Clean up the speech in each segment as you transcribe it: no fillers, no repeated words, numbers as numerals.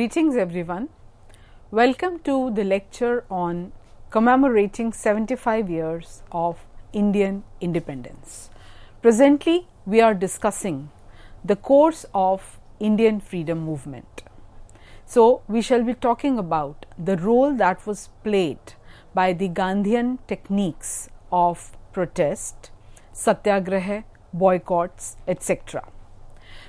Greetings everyone. Welcome to the lecture on commemorating 75 years of Indian independence. Presently, we are discussing the course of Indian freedom movement. So, we shall be talking about the role that was played by the Gandhian techniques of protest, satyagraha, boycotts, etc.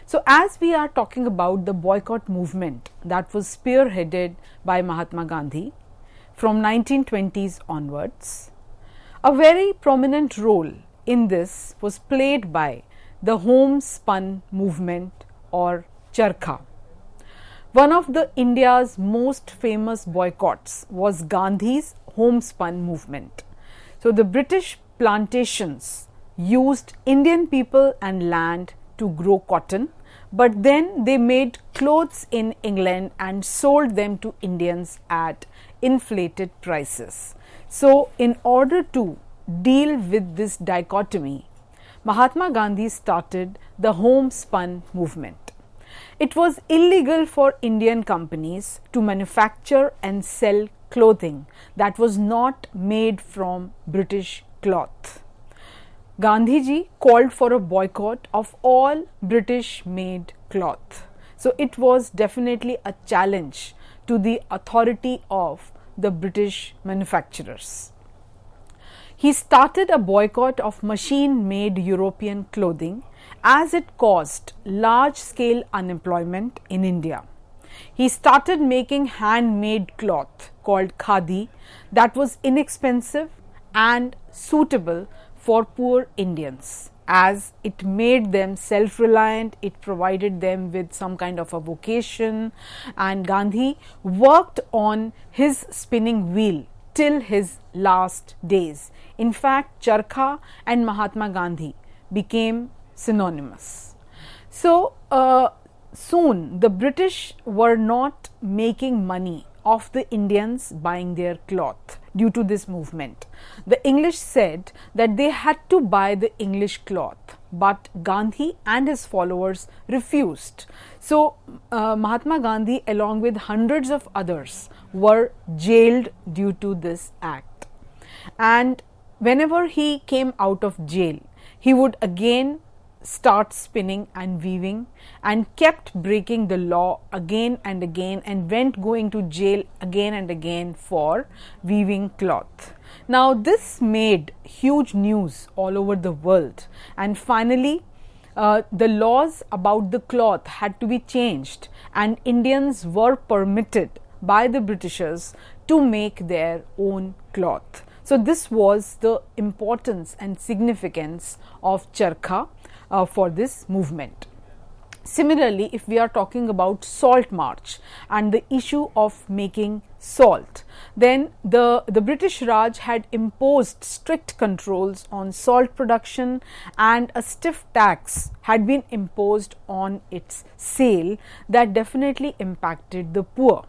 So, as we are talking about the boycott movement that was spearheaded by Mahatma Gandhi from 1920s onwards, a very prominent role in this was played by the Homespun Movement or Charkha. One of the India's most famous boycotts was Gandhi's Homespun Movement. So, the British plantations used Indian people and land to grow cotton, but then they made clothes in England and sold them to Indians at inflated prices. So, in order to deal with this dichotomy, Mahatma Gandhi started the Homespun Movement. It was illegal for Indian companies to manufacture and sell clothing that was not made from British cloth. Gandhiji called for a boycott of all British made cloth. So, it was definitely a challenge to the authority of the British manufacturers. He started a boycott of machine made European clothing as it caused large scale unemployment in India. He started making handmade cloth called khadi that was inexpensive and suitable for poor Indians, as it made them self-reliant, it provided them with some kind of a vocation, and Gandhi worked on his spinning wheel till his last days. In fact, Charkha and Mahatma Gandhi became synonymous. So, soon the British were not making money of the Indians buying their cloth due to this movement. The English said that they had to buy the English cloth, but Gandhi and his followers refused. So, Mahatma Gandhi along with hundreds of others were jailed due to this act. And whenever he came out of jail, he would again start spinning and weaving and kept breaking the law again and again and went going to jail again and again for weaving cloth. Now, this made huge news all over the world, and finally the laws about the cloth had to be changed and Indians were permitted by the Britishers to make their own cloth. So, this was the importance and significance of Charkha for this movement. Similarly, if we are talking about salt march and the issue of making salt, then the British Raj had imposed strict controls on salt production and a stiff tax had been imposed on its sale that definitely impacted the poor.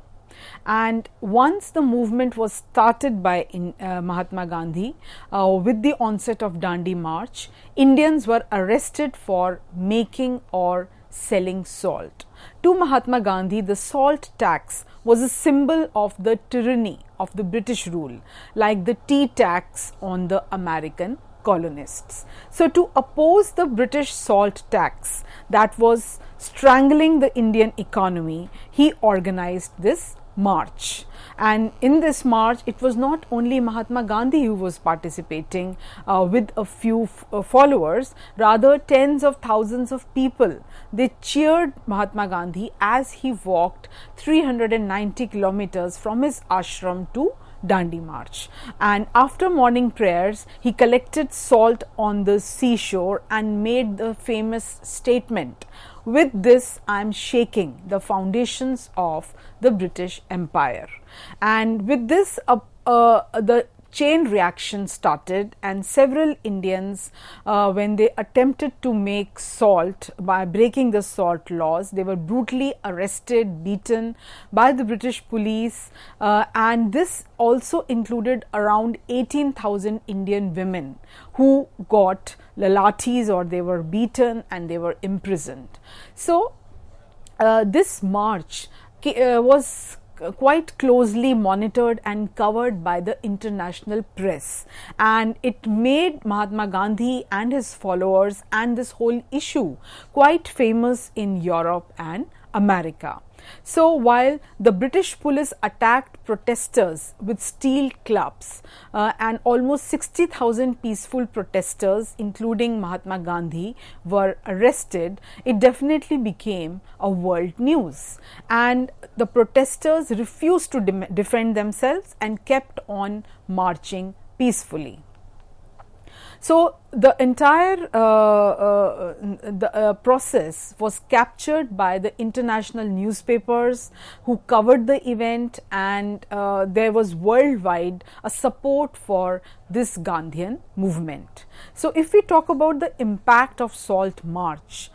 And once the movement was started by Mahatma Gandhi, with the onset of Dandi March, Indians were arrested for making or selling salt. To Mahatma Gandhi, the salt tax was a symbol of the tyranny of the British rule, like the tea tax on the American colonists. So, to oppose the British salt tax that was strangling the Indian economy, he organized this march. And in this march, it was not only Mahatma Gandhi who was participating with a few followers, rather tens of thousands of people. They cheered Mahatma Gandhi as he walked 390 kilometers from his ashram to Dandi March. And after morning prayers, he collected salt on the seashore and made the famous statement, "With this, I am shaking the foundations of the British Empire." And with this, the chain reaction started, and several Indians, when they attempted to make salt by breaking the salt laws, they were brutally arrested, beaten by the British police, and this also included around 18,000 Indian women who got lathis, or they were beaten and they were imprisoned. So, this march was quite closely monitored and covered by the international press, and it made Mahatma Gandhi and his followers and this whole issue quite famous in Europe and America. So while the British police attacked protesters with steel clubs and almost 60,000 peaceful protesters, including Mahatma Gandhi, were arrested, it definitely became a world news. And the protesters refused to defend themselves and kept on marching peacefully. So the entire process was captured by the international newspapers who covered the event, and there was worldwide a support for this Gandhian movement. So if we talk about the impact of Salt March,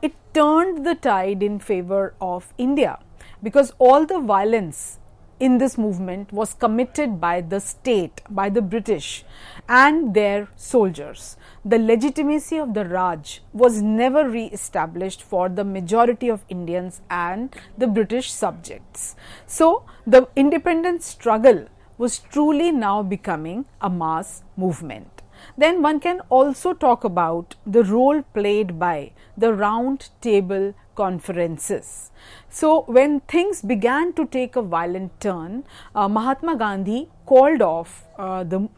it turned the tide in favor of India, because all the violence in this movement was committed by the state, by the British and their soldiers. The legitimacy of the Raj was never re-established for the majority of Indians and the British subjects. So the independence struggle was truly now becoming a mass movement. Then one can also talk about the role played by the round table conferences. So when things began to take a violent turn, Mahatma Gandhi called off the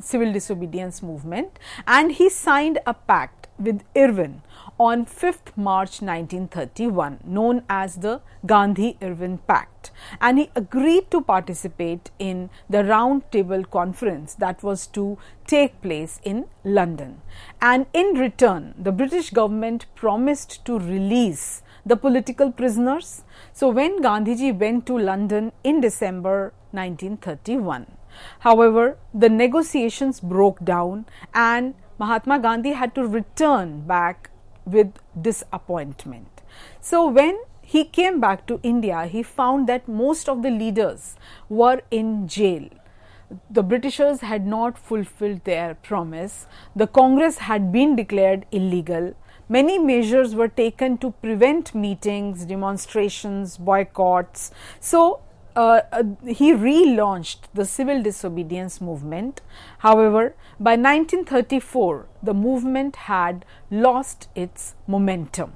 civil disobedience movement, and he signed a pact with Irwin on 5th March 1931, known as the Gandhi-Irwin Pact, and he agreed to participate in the Round Table Conference that was to take place in London. And in return, the British government promised to release the political prisoners. So when Gandhiji went to London in December 1931, however, the negotiations broke down and Mahatma Gandhi had to return back with disappointment. So when he came back to India, he found that most of the leaders were in jail. The Britishers had not fulfilled their promise. The Congress had been declared illegal. Many measures were taken to prevent meetings, demonstrations, boycotts. So he relaunched the civil disobedience movement. However, by 1934, the movement had lost its momentum.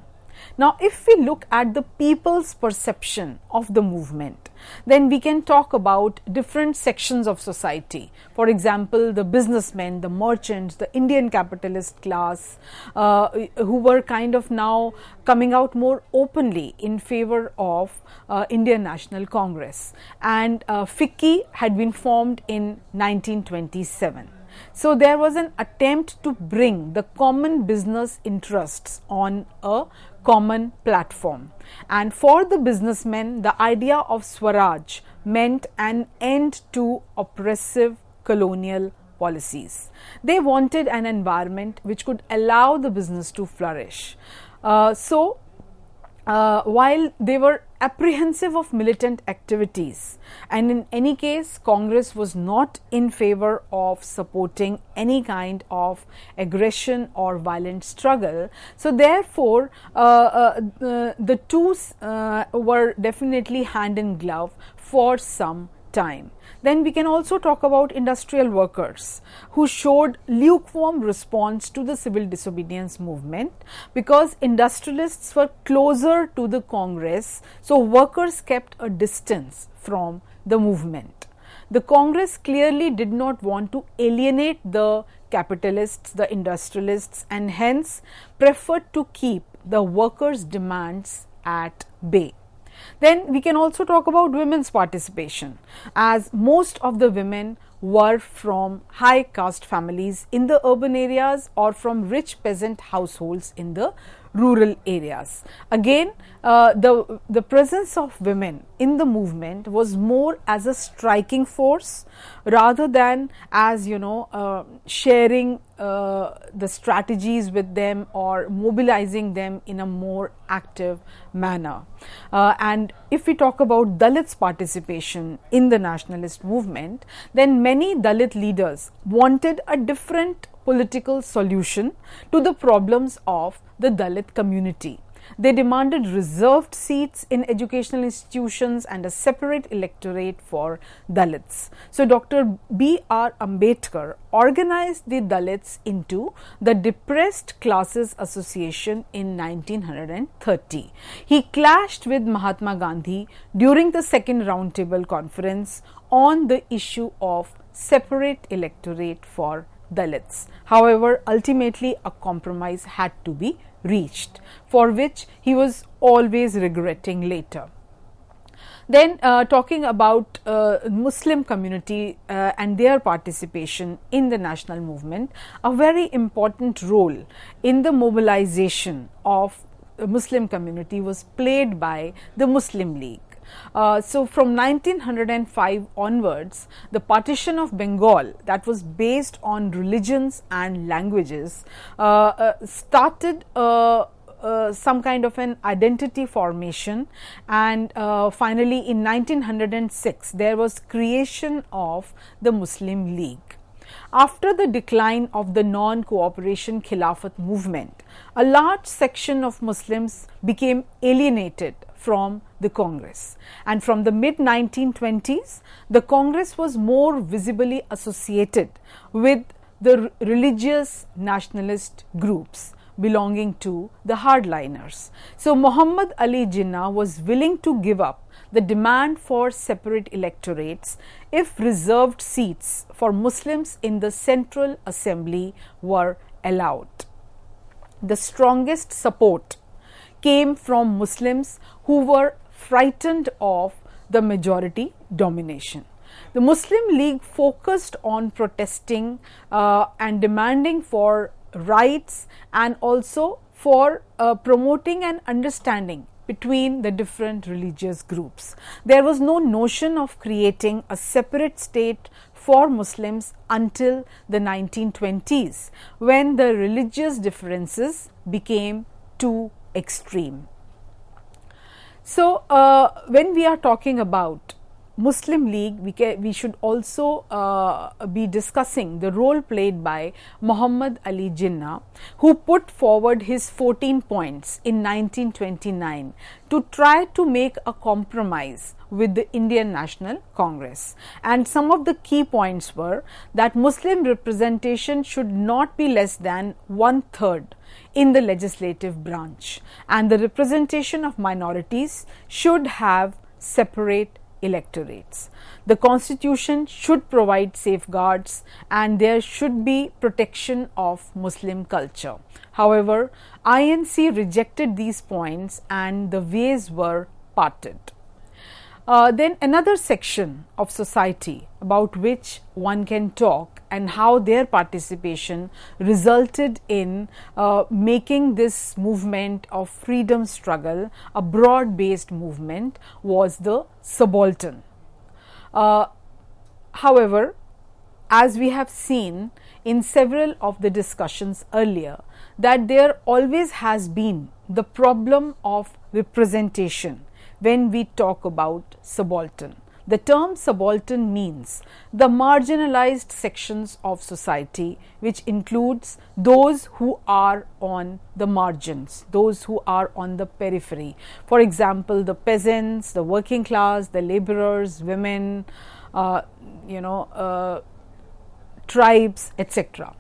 Now, if we look at the people's perception of the movement, then we can talk about different sections of society. For example, the businessmen, the merchants, the Indian capitalist class, who were kind of now coming out more openly in favor of Indian National Congress. And FICCI had been formed in 1927. So there was an attempt to bring the common business interests on a common platform. And for the businessmen, the idea of Swaraj meant an end to oppressive colonial policies. They wanted an environment which could allow the business to flourish. While they were apprehensive of militant activities, and in any case, Congress was not in favor of supporting any kind of aggression or violent struggle. So therefore, the two were definitely hand in glove for some time. Then we can also talk about industrial workers who showed lukewarm response to the civil disobedience movement, because industrialists were closer to the Congress, so workers kept a distance from the movement. The Congress clearly did not want to alienate the capitalists, the industrialists, and hence preferred to keep the workers' demands at bay. Then we can also talk about women's participation, as most of the women were from high caste families in the urban areas or from rich peasant households in the rural areas. Again, the presence of women in the movement was more as a striking force rather than as, sharing the strategies with them or mobilizing them in a more active manner. And if we talk about Dalits' participation in the nationalist movement, then many Dalit leaders wanted a different political solution to the problems of the Dalit community. They demanded reserved seats in educational institutions and a separate electorate for Dalits. So, Dr. B.R. Ambedkar organized the Dalits into the Depressed Classes Association in 1930. He clashed with Mahatma Gandhi during the second roundtable conference on the issue of separate electorate for Dalits. However, ultimately a compromise had to be reached, for which he was always regretting later. Then talking about Muslim community and their participation in the national movement, a very important role in the mobilization of the Muslim community was played by the Muslim League. So, from 1905 onwards, the partition of Bengal, that was based on religions and languages, started some kind of an identity formation, and finally in 1906 there was creation of the Muslim League. After the decline of the non-cooperation Khilafat movement, a large section of Muslims became alienated from the Congress, and from the mid-1920s the Congress was more visibly associated with the religious nationalist groups belonging to the hardliners. So, Muhammad Ali Jinnah was willing to give up the demand for separate electorates if reserved seats for Muslims in the Central Assembly were allowed. The strongest support came from Muslims who were frightened of the majority domination. The Muslim League focused on protesting and demanding for rights, and also for promoting an understanding between the different religious groups. There was no notion of creating a separate state for Muslims until the 1920s, when the religious differences became too extreme. So, when we are talking about Muslim League, we should also be discussing the role played by Muhammad Ali Jinnah, who put forward his 14 points in 1929 to try to make a compromise with the Indian National Congress. And some of the key points were that Muslim representation should not be less than 1/3 in the legislative branch, and the representation of minorities should have separate electorates. The constitution should provide safeguards, and there should be protection of Muslim culture. However, INC rejected these points and the ways were parted. Then another section of society about which one can talk and how their participation resulted in making this movement of freedom struggle a broad-based movement was the Subaltern. However, as we have seen in several of the discussions earlier, that there always has been the problem of representation when we talk about subaltern. The term subaltern means the marginalized sections of society, which includes those who are on the margins, those who are on the periphery. For example, the peasants, the working class, the laborers, women, tribes, etc.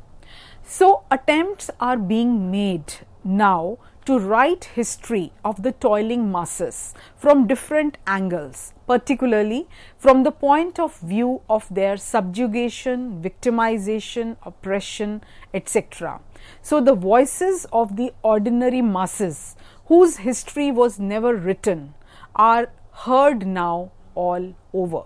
So, attempts are being made now to write history of the toiling masses from different angles, particularly from the point of view of their subjugation, victimization, oppression, etc. So, the voices of the ordinary masses whose history was never written are heard now all over.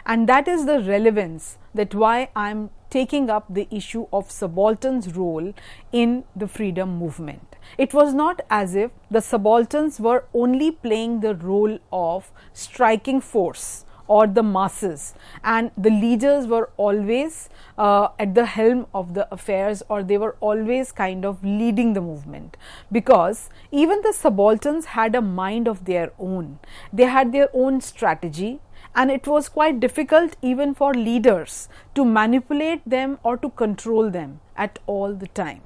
And that is the relevance, that why I am taking up the issue of subalterns' role in the freedom movement. It was not as if the subalterns were only playing the role of striking force or the masses, and the leaders were always at the helm of the affairs, or they were always kind of leading the movement, because even the subalterns had a mind of their own. They had their own strategy, and it was quite difficult even for leaders to manipulate them or to control them at all the time.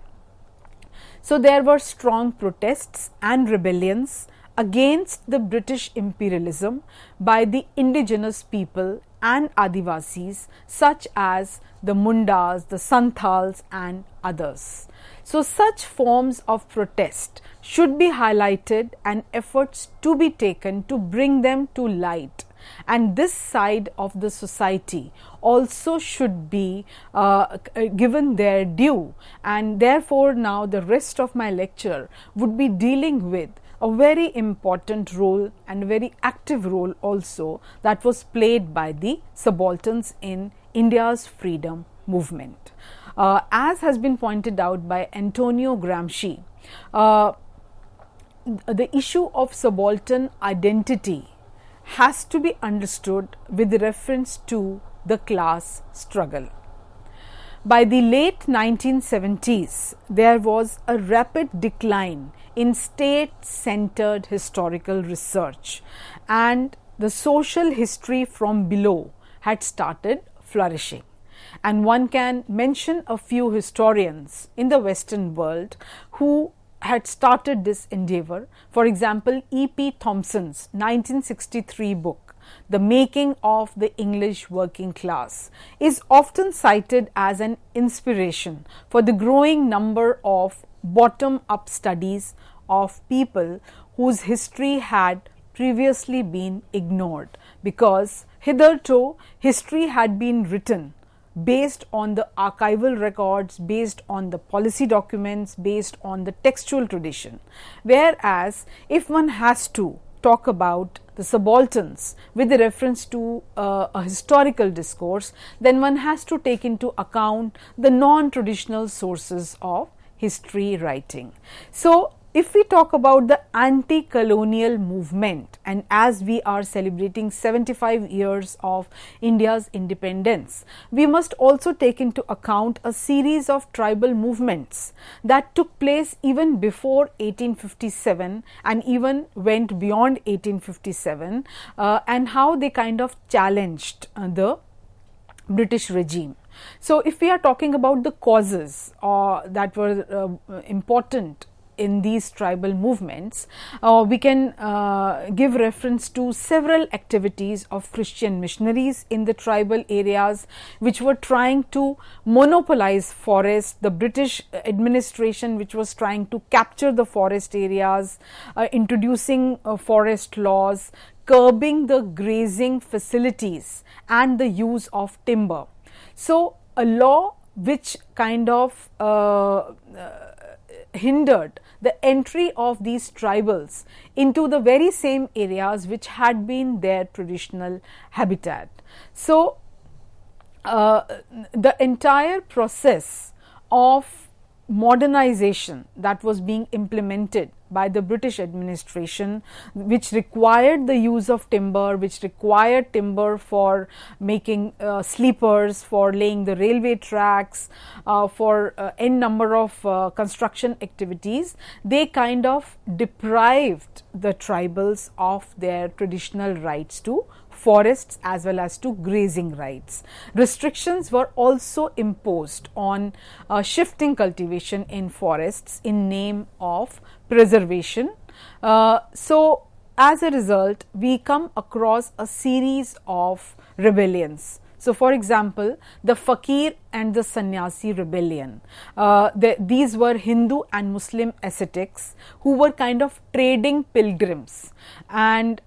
So there were strong protests and rebellions against the British imperialism by the indigenous people and Adivasis such as the Mundas, the Santals and others. So such forms of protest should be highlighted and efforts to be taken to bring them to light, and this side of the society also should be given their due, and therefore now the rest of my lecture would be dealing with a very important role and a very active role also that was played by the subalterns in India's freedom movement. As has been pointed out by Antonio Gramsci, the issue of subaltern identity has to be understood with reference to the class struggle. By the late 1970s, there was a rapid decline in state-centered historical research, and the social history from below had started flourishing. And one can mention a few historians in the Western world who had started this endeavor. For example, E.P. Thompson's 1963 book, The Making of the English Working Class, is often cited as an inspiration for the growing number of bottom-up studies of people whose history had previously been ignored, because hitherto history had been written based on the archival records, based on the policy documents, based on the textual tradition. Whereas if one has to talk about the subalterns with reference to a historical discourse, then one has to take into account the non-traditional sources of history writing. So if we talk about the anti-colonial movement, and as we are celebrating 75 years of India's independence, we must also take into account a series of tribal movements that took place even before 1857 and even went beyond 1857, and how they kind of challenged the British regime. So if we are talking about the causes that were important in these tribal movements, we can give reference to several activities of Christian missionaries in the tribal areas which were trying to monopolize forests, the British administration which was trying to capture the forest areas, introducing forest laws, curbing the grazing facilities and the use of timber. So a law which kind of hindered the entry of these tribals into the very same areas which had been their traditional habitat. So the entire process of modernization that was being implemented by the British administration, which required the use of timber, which required timber for making sleepers, for laying the railway tracks, for n number of construction activities, they kind of deprived the tribals of their traditional rights to forests as well as to grazing rights. Restrictions were also imposed on shifting cultivation in forests in name of preservation. So as a result, we come across a series of rebellions. So for example, the Fakir and the Sannyasi rebellion. These were Hindu and Muslim ascetics who were kind of trading pilgrims, and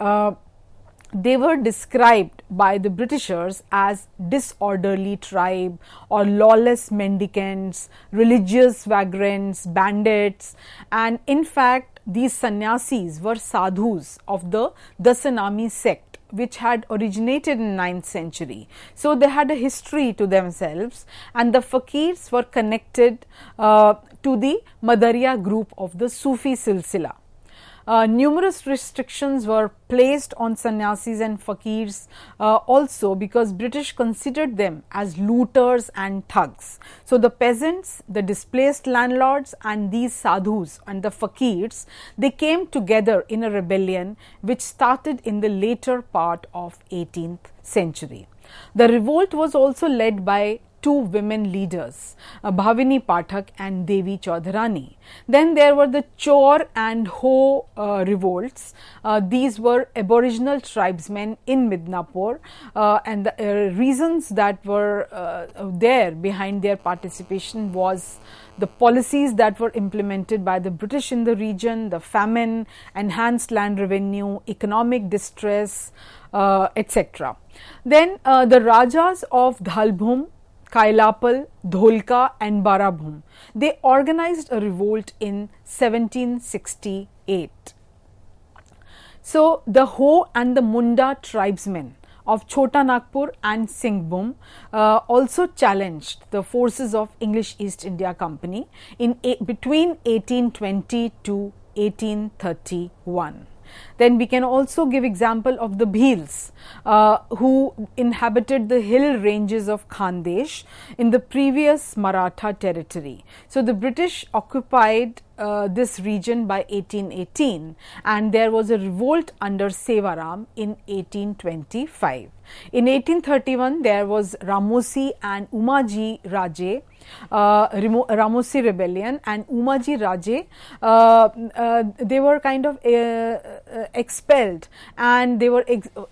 they were described by the Britishers as disorderly tribe or lawless mendicants, religious vagrants, bandits, and in fact these sannyasis were sadhus of the Dasanami sect which had originated in 9th century. So they had a history to themselves, and the fakirs were connected to the Madariya group of the Sufi Silsila. Numerous restrictions were placed on sannyasis and fakirs also because British considered them as looters and thugs. So the peasants, the displaced landlords and these sadhus and the fakirs, they came together in a rebellion which started in the later part of 18th century. The revolt was also led by two women leaders, Bhavini Pathak and Devi Chaudharani. Then there were the Chor and Ho revolts. These were Aboriginal tribesmen in Midnapur, and the reasons that were there behind their participation was the policies that were implemented by the British in the region, the famine, enhanced land revenue, economic distress, etc. Then the Rajas of Dhalbhum, Kailapal, Dholka and Barabhum, they organized a revolt in 1768. So the Ho and the Munda tribesmen of Chota Nagpur and Singhbhum also challenged the forces of English East India Company in between 1820 to 1831. Then we can also give example of the Bhils, who inhabited the hill ranges of Khandesh in the previous Maratha territory. So the British occupied this region by 1818, and there was a revolt under Sevaram in 1825. In 1831, there was Ramosi and Umaji Raje, Ramosi rebellion, and Umaji Raje, they were kind of expelled and they were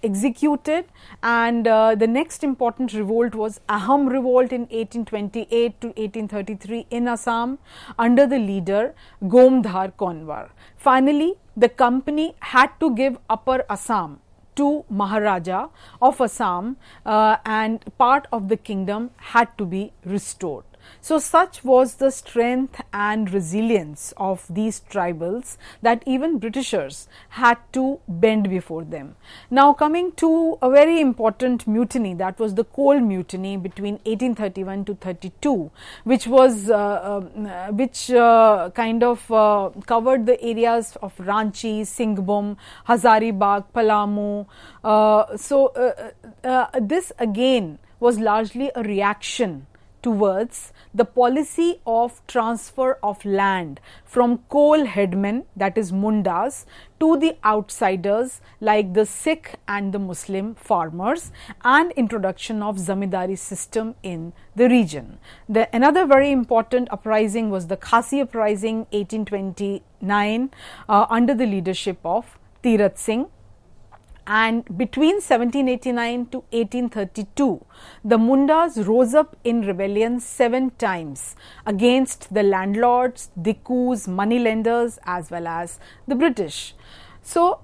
executed. And the next important revolt was Aham revolt in 1828 to 1833 in Assam under the leader Gomdhar Konwar. Finally, the company had to give Upper Assam to Maharaja of Assam, and part of the kingdom had to be restored. So such was the strength and resilience of these tribals that even Britishers had to bend before them. Now coming to a very important mutiny, that was the coal mutiny between 1831 to 32, which was kind of covered the areas of Ranchi, Singhbhum, Hazaribagh, Palamu. This again was largely a reaction towards the policy of transfer of land from coal headmen, that is Mundas, to the outsiders like the Sikh and the Muslim farmers, and introduction of zamindari system in the region. Another very important uprising was the Khasi uprising 1829 under the leadership of Tirath Singh. And between 1789 to 1832, the Mundas rose up in rebellion 7 times against the landlords, Dikkus, moneylenders as well as the British. So,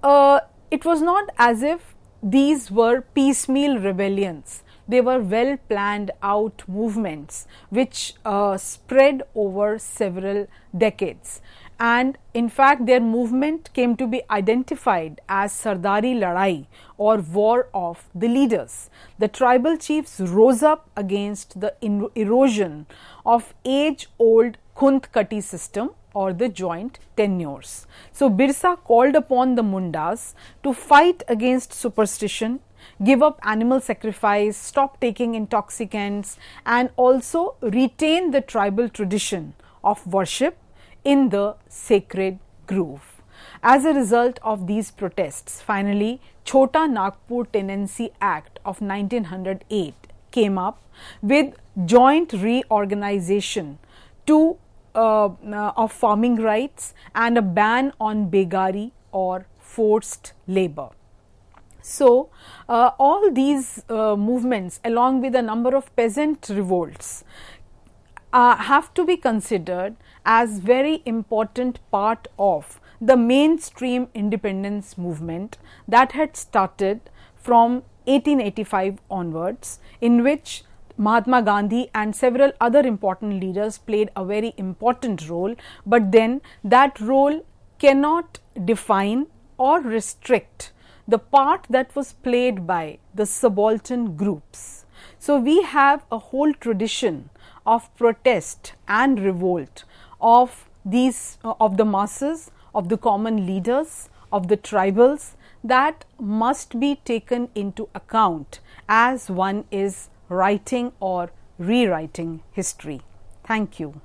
it was not as if these were piecemeal rebellions. They were well planned out movements which spread over several decades. And in fact, their movement came to be identified as Sardari Ladai, or War of the Leaders. The tribal chiefs rose up against the erosion of age-old Khunt Kati system, or the joint tenures. So Birsa called upon the Mundas to fight against superstition, give up animal sacrifice, stop taking intoxicants, and also retain the tribal tradition of worship in the sacred grove. As a result of these protests, finally, Chota Nagpur Tenancy Act of 1908 came up with joint reorganization of farming rights and a ban on begari or forced labor. So, all these movements, along with a number of peasant revolts, have to be considered as very important part of the mainstream independence movement that had started from 1885 onwards, in which Mahatma Gandhi and several other important leaders played a very important role, but then that role cannot define or restrict the part that was played by the subaltern groups. So we have a whole tradition of protest and revolt of these of the masses, of the common leaders, of the tribals, that must be taken into account as one is writing or rewriting history. Thank you.